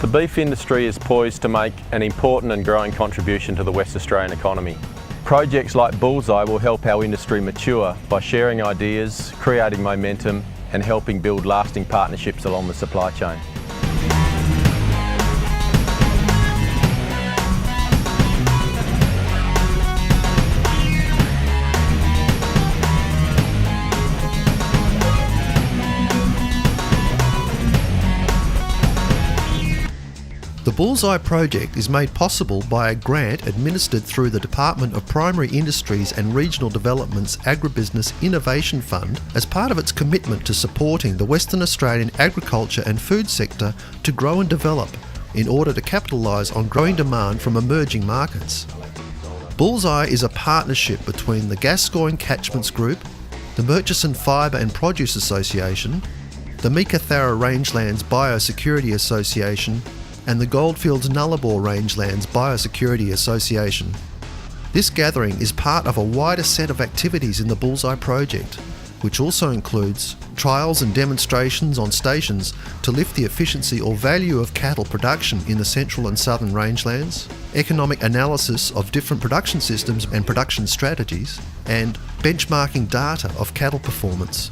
The beef industry is poised to make an important and growing contribution to the West Australian economy. Projects like Bullseye will help our industry mature by sharing ideas, creating momentum and helping build lasting partnerships along the supply chain. The Bullseye project is made possible by a grant administered through the Department of Primary Industries and Regional Development's Agribusiness Innovation Fund as part of its commitment to supporting the Western Australian agriculture and food sector to grow and develop in order to capitalise on growing demand from emerging markets. Bullseye is a partnership between the Gascoyne Catchments Group, the Murchison Fibre and Produce Association, the Meekatharra Rangelands Biosecurity Association and the Goldfields Nullarbor Rangelands Biosecurity Association. This gathering is part of a wider set of activities in the Bullseye project, which also includes trials and demonstrations on stations to lift the efficiency or value of cattle production in the central and southern rangelands, economic analysis of different production systems and production strategies, and benchmarking data of cattle performance.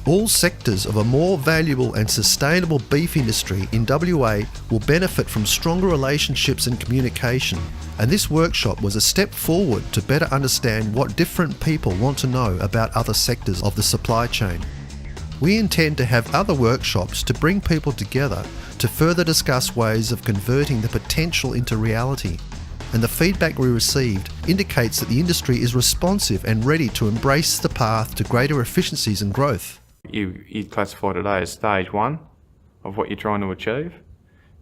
All sectors of a more valuable and sustainable beef industry in WA will benefit from stronger relationships and communication, and this workshop was a step forward to better understand what different people want to know about other sectors of the supply chain. We intend to have other workshops to bring people together to further discuss ways of converting the potential into reality, and the feedback we received indicates that the industry is responsive and ready to embrace the path to greater efficiencies and growth. You classify today as stage one of what you're trying to achieve.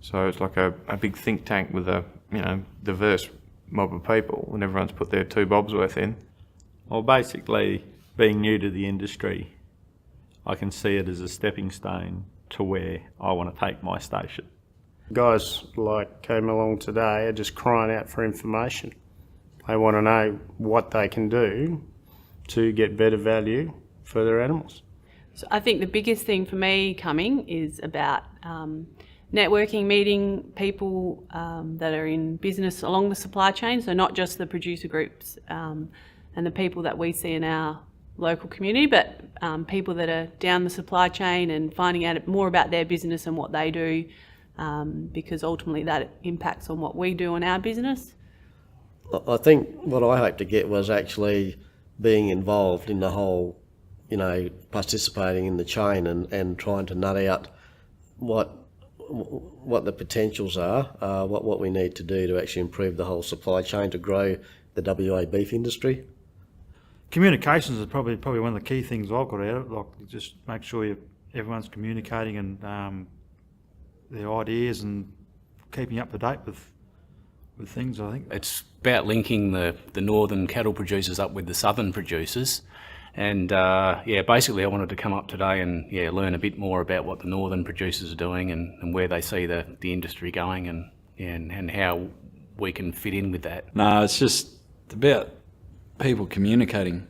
So it's like a big think tank with a diverse mob of people, and everyone's put their 2 bobs worth in. Well, basically, being new to the industry, I can see it as a stepping stone to where I want to take my station. Guys like came along today are just crying out for information. They want to know what they can do to get better value for their animals. So I think the biggest thing for me coming is about networking, meeting people that are in business along the supply chain, so not just the producer groups and the people that we see in our local community, but people that are down the supply chain and finding out more about their business and what they do, because ultimately that impacts on what we do in our business. I think what I hope to get was actually being involved in the whole, participating in the chain and trying to nut out what the potentials are, what we need to do to actually improve the whole supply chain to grow the WA beef industry. Communications is probably one of the key things I've got out of it. Like, just make sure everyone's communicating and their ideas and keeping up to date with things. I think it's about linking the northern cattle producers up with the southern producers. And basically I wanted to come up today and learn a bit more about what the northern producers are doing and where they see the industry going and how we can fit in with that. No, it's just about people communicating.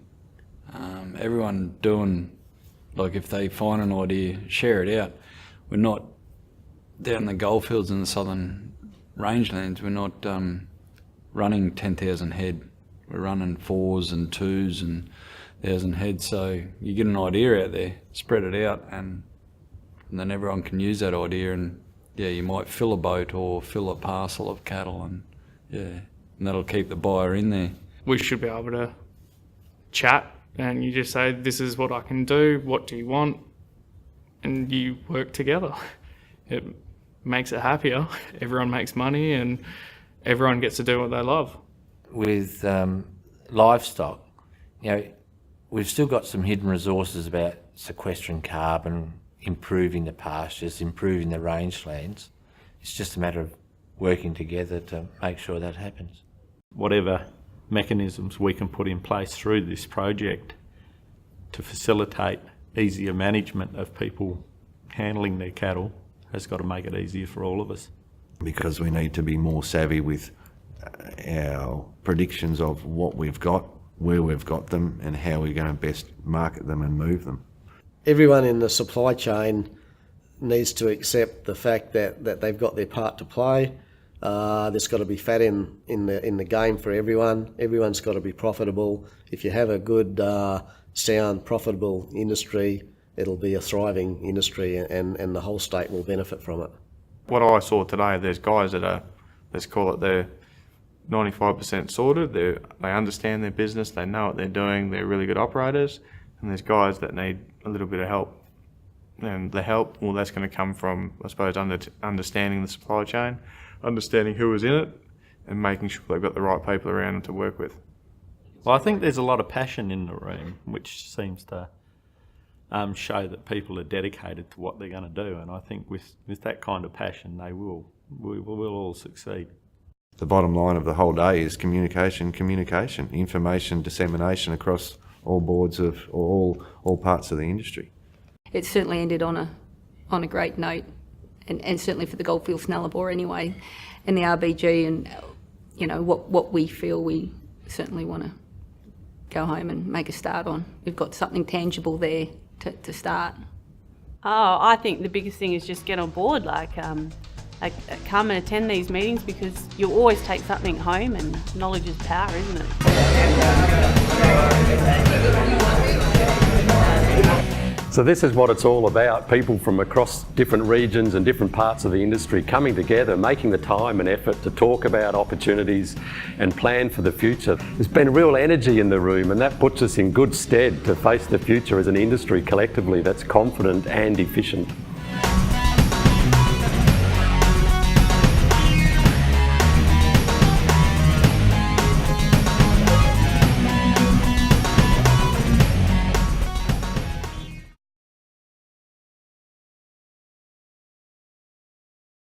Everyone doing, like, if they find an idea, share it out. We're not down the goldfields in the southern rangelands, we're not running 10,000 head. We're running 4s and 2s and 1,000 heads, so you get an idea out there, spread it out, and then everyone can use that idea, and you might fill a boat or fill a parcel of cattle, and that'll keep the buyer in there. We should be able to chat, and you just say, this is what I can do, what do you want, and you work together. It makes it happier, everyone makes money, and everyone gets to do what they love. With livestock, we've still got some hidden resources about sequestering carbon, improving the pastures, improving the rangelands. It's just a matter of working together to make sure that happens. Whatever mechanisms we can put in place through this project to facilitate easier management of people handling their cattle has got to make it easier for all of us. Because we need to be more savvy with our predictions of what we've got, where we've got them, and how we're going to best market them and move them. Everyone in the supply chain needs to accept the fact that they've got their part to play. There's got to be fat in the game for everyone. Everyone's got to be profitable. If you have a good, sound, profitable industry, it'll be a thriving industry, and the whole state will benefit from it. What I saw today, there's guys that are, let's call it, they're 95% sorted. They understand their business. They know what they're doing. They're really good operators. And there's guys that need a little bit of help. And the help, well, that's going to come from, I suppose, understanding the supply chain, understanding who is in it, and making sure they've got the right people around them to work with. Well, I think there's a lot of passion in the room, which seems to show that people are dedicated to what they're going to do. And I think with that kind of passion, we will all succeed. The bottom line of the whole day is communication, information dissemination across all boards of all parts of the industry. It certainly ended on a great note, and certainly for the Goldfields Nullarbor anyway, and the RBG, and you know what we feel we certainly want to go home and make a start on. We've got something tangible there to start. Oh, I think the biggest thing is just get on board, come and attend these meetings, because you'll always take something home, and knowledge is power, isn't it? So this is what it's all about, people from across different regions and different parts of the industry coming together, making the time and effort to talk about opportunities and plan for the future. There's been real energy in the room, and that puts us in good stead to face the future as an industry collectively that's confident and efficient.